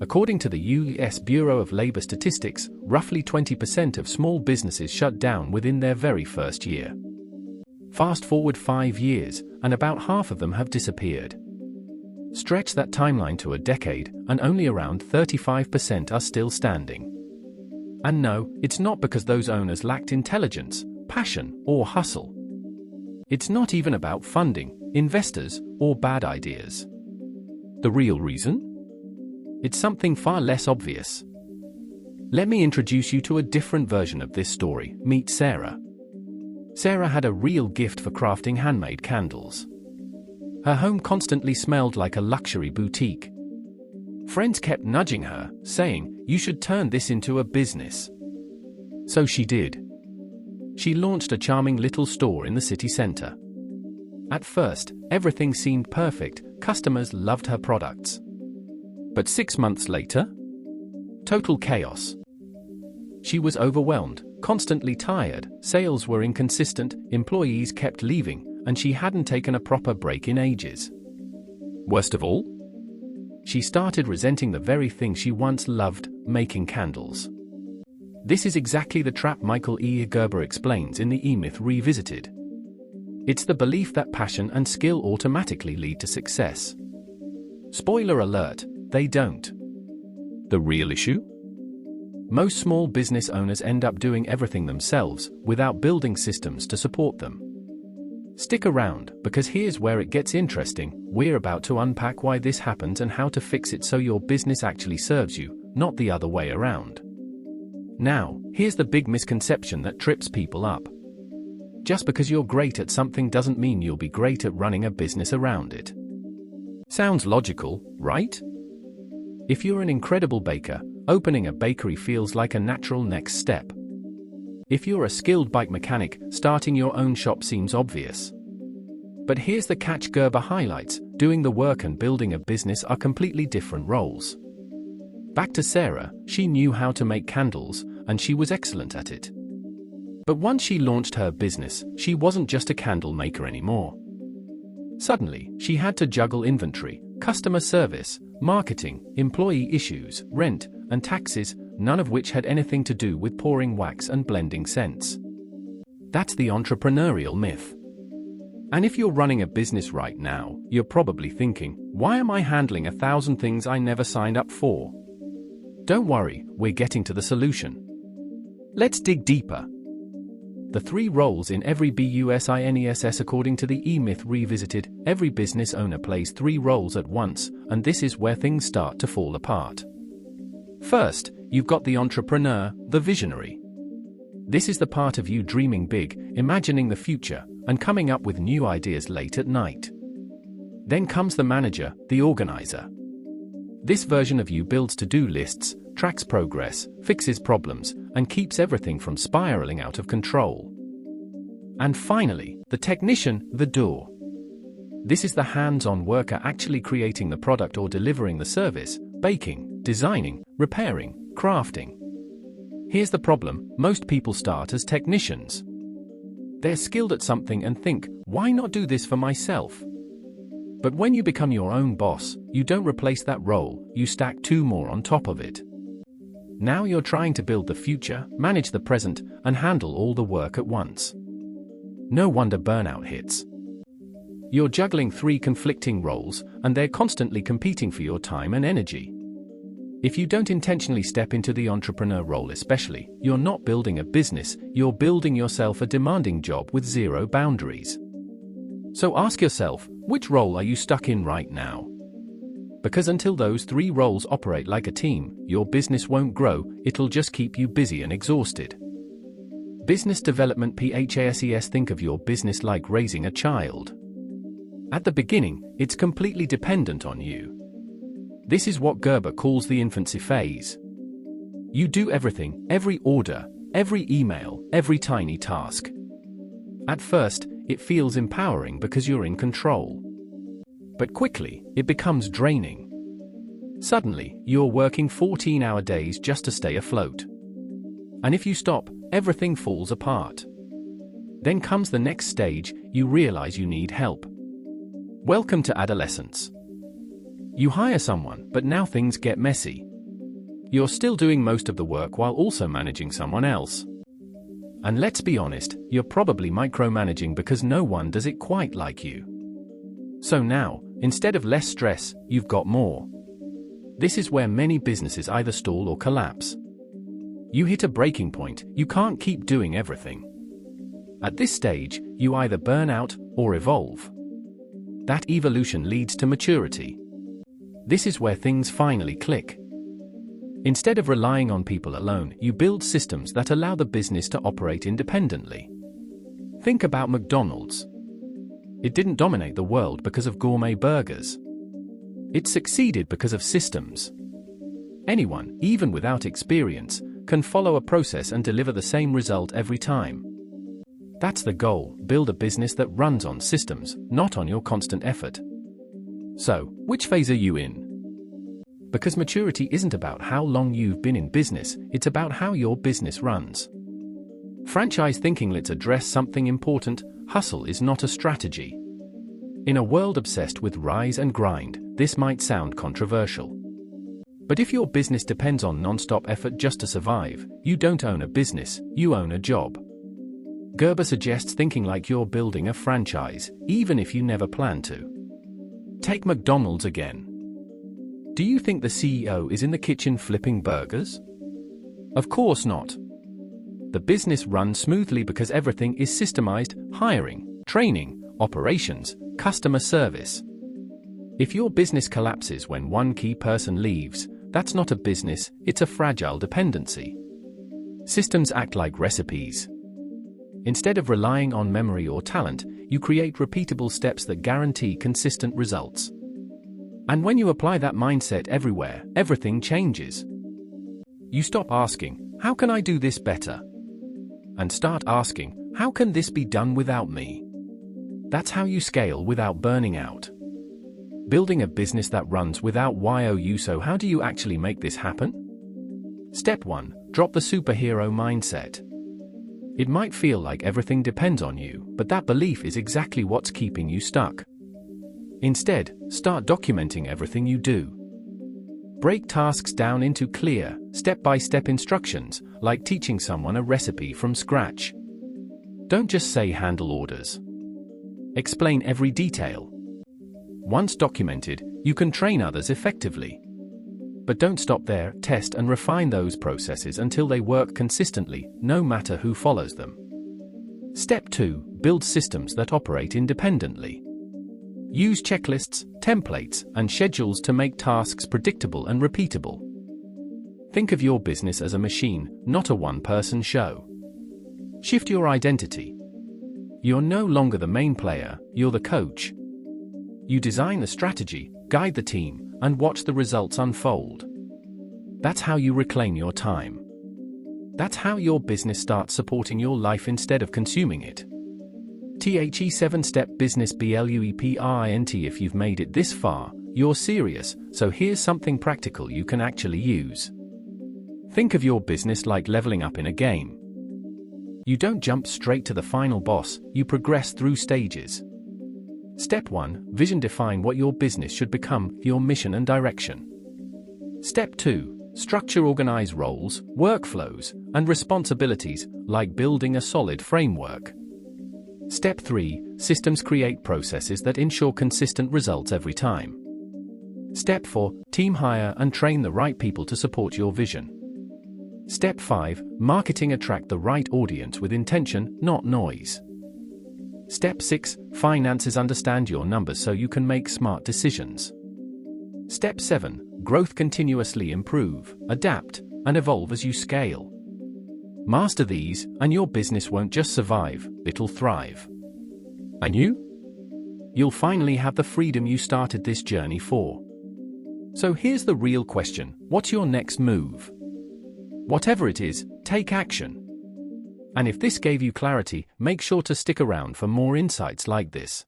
According to the U.S. Bureau of Labor Statistics, roughly 20% of small businesses shut down within their very first year. Fast forward 5 years, and about half of them have disappeared. Stretch that timeline to a decade, and only around 35% are still standing. And no, it's not because those owners lacked intelligence, passion, or hustle. It's not even about funding, investors, or bad ideas. The real reason? It's something far less obvious. Let me introduce you to a different version of this story. Meet Sarah. Sarah had a real gift for crafting handmade candles. Her home constantly smelled like a luxury boutique. Friends kept nudging her, saying, "You should turn this into a business." So she did. She launched a charming little store in the city center. At first, everything seemed perfect, customers loved her products. But 6 months later? Total chaos. She was overwhelmed, constantly tired, sales were inconsistent, employees kept leaving, and she hadn't taken a proper break in ages. Worst of all? She started resenting the very thing she once loved, making candles. This is exactly the trap Michael E. Gerber explains in the E-Myth Revisited. It's the belief that passion and skill automatically lead to success. Spoiler alert, they don't. The real issue? Most small business owners end up doing everything themselves, without building systems to support them. Stick around, because here's where it gets interesting. We're about to unpack why this happens and how to fix it so your business actually serves you, not the other way around. Now, here's the big misconception that trips people up. Just because you're great at something doesn't mean you'll be great at running a business around it. Sounds logical, right? If you're an incredible baker, opening a bakery feels like a natural next step. If you're a skilled bike mechanic, starting your own shop seems obvious. But here's the catch Gerber highlights: doing the work and building a business are completely different roles. Back to Sarah, she knew how to make candles, and she was excellent at it. But once she launched her business, she wasn't just a candle maker anymore. Suddenly, she had to juggle inventory, customer service, marketing, employee issues, rent, and taxes, none of which had anything to do with pouring wax and blending scents. That's the entrepreneurial myth. And if you're running a business right now, you're probably thinking, why am I handling 1,000 things I never signed up for? Don't worry, we're getting to the solution. Let's dig deeper. The 3 roles in every business. According to the E-Myth Revisited, every business owner plays 3 roles at once, and this is where things start to fall apart. First, you've got the entrepreneur, the visionary. This is the part of you dreaming big, imagining the future, and coming up with new ideas late at night. Then comes the manager, the organizer. This version of you builds to-do lists, tracks progress, fixes problems, and keeps everything from spiraling out of control. And finally, the technician, the doer. This is the hands-on worker actually creating the product or delivering the service, baking, designing, repairing, crafting. Here's the problem: most people start as technicians. They're skilled at something and think, why not do this for myself? But when you become your own boss, you don't replace that role, you stack 2 more on top of it. Now you're trying to build the future, manage the present, and handle all the work at once. No wonder burnout hits. You're juggling 3 conflicting roles, and they're constantly competing for your time and energy. If you don't intentionally step into the entrepreneur role especially, you're not building a business, you're building yourself a demanding job with 0 boundaries. So ask yourself, which role are you stuck in right now? Because until those 3 roles operate like a team, your business won't grow, it'll just keep you busy and exhausted. Business development process. Think of your business like raising a child. At the beginning, it's completely dependent on you. This is what Gerber calls the infancy phase. You do everything, every order, every email, every tiny task. At first, it feels empowering because you're in control. But quickly, it becomes draining. Suddenly, you're working 14-hour days just to stay afloat. And if you stop, everything falls apart. Then comes the next stage: you realize you need help. Welcome to adolescence. You hire someone, but now things get messy. you're still doing most of the work while also managing someone else. And let's be honest, you're probably micromanaging because no one does it quite like you. So now, instead of less stress, you've got more. This is where many businesses either stall or collapse. You hit a breaking point, you can't keep doing everything. At this stage, you either burn out or evolve. That evolution leads to maturity. This is where things finally click. Instead of relying on people alone, you build systems that allow the business to operate independently. Think about McDonald's. It didn't dominate the world because of gourmet burgers. It succeeded because of systems. Anyone, even without experience, can follow a process and deliver the same result every time. That's the goal: build a business that runs on systems, not on your constant effort. So, which phase are you in? Because maturity isn't about how long you've been in business, it's about how your business runs. Franchise thinking. Let's address something important: hustle is not a strategy. In a world obsessed with rise and grind, this might sound controversial. But if your business depends on non-stop effort just to survive, you don't own a business, you own a job. Gerber suggests thinking like you're building a franchise, even if you never plan to. Take McDonald's again. Do you think the CEO is in the kitchen flipping burgers? Of course not. The business runs smoothly because everything is systemized: hiring, training, operations, customer service. If your business collapses when one key person leaves, that's not a business, it's a fragile dependency. Systems act like recipes. Instead of relying on memory or talent, you create repeatable steps that guarantee consistent results. And when you apply that mindset everywhere, everything changes. You stop asking, "How can I do this better?" and start asking, "How can this be done without me?" That's how you scale without burning out. Building a business that runs without you. So how do you actually make this happen? Step 1. Drop the superhero mindset. It might feel like everything depends on you, but that belief is exactly what's keeping you stuck. Instead, start documenting everything you do. Break tasks down into clear, step-by-step instructions, like teaching someone a recipe from scratch. Don't just say handle orders. Explain every detail. Once documented, you can train others effectively. But don't stop there. Test and refine those processes until they work consistently, no matter who follows them. Step 2. Build systems that operate independently. Use checklists, templates, and schedules to make tasks predictable and repeatable. Think of your business as a machine, not a one-person show. Shift your identity. You're no longer the main player, you're the coach. You design the strategy, guide the team, and watch the results unfold. That's how you reclaim your time. That's how your business starts supporting your life instead of consuming it. The 7-step business blueprint. If you've made it this far, you're serious, so here's something practical you can actually use. Think of your business like leveling up in a game. You don't jump straight to the final boss, you progress through stages. Step 1. Vision. Define what your business should become, your mission and direction. Step 2. Structure. Organize roles, workflows, and responsibilities, like building a solid framework. Step 3. Systems. Create processes that ensure consistent results every time. Step 4. Team. Hire and train the right people to support your vision. Step 5. Marketing. Attract the right audience with intention, not noise. Step 6. Finances. Understand your numbers so you can make smart decisions. Step 7. Growth. Continuously improve, adapt, and evolve as you scale. Master these, and your business won't just survive, it'll thrive. And you? You'll finally have the freedom you started this journey for. So here's the real question: what's your next move? Whatever it is, take action. And if this gave you clarity, make sure to stick around for more insights like this.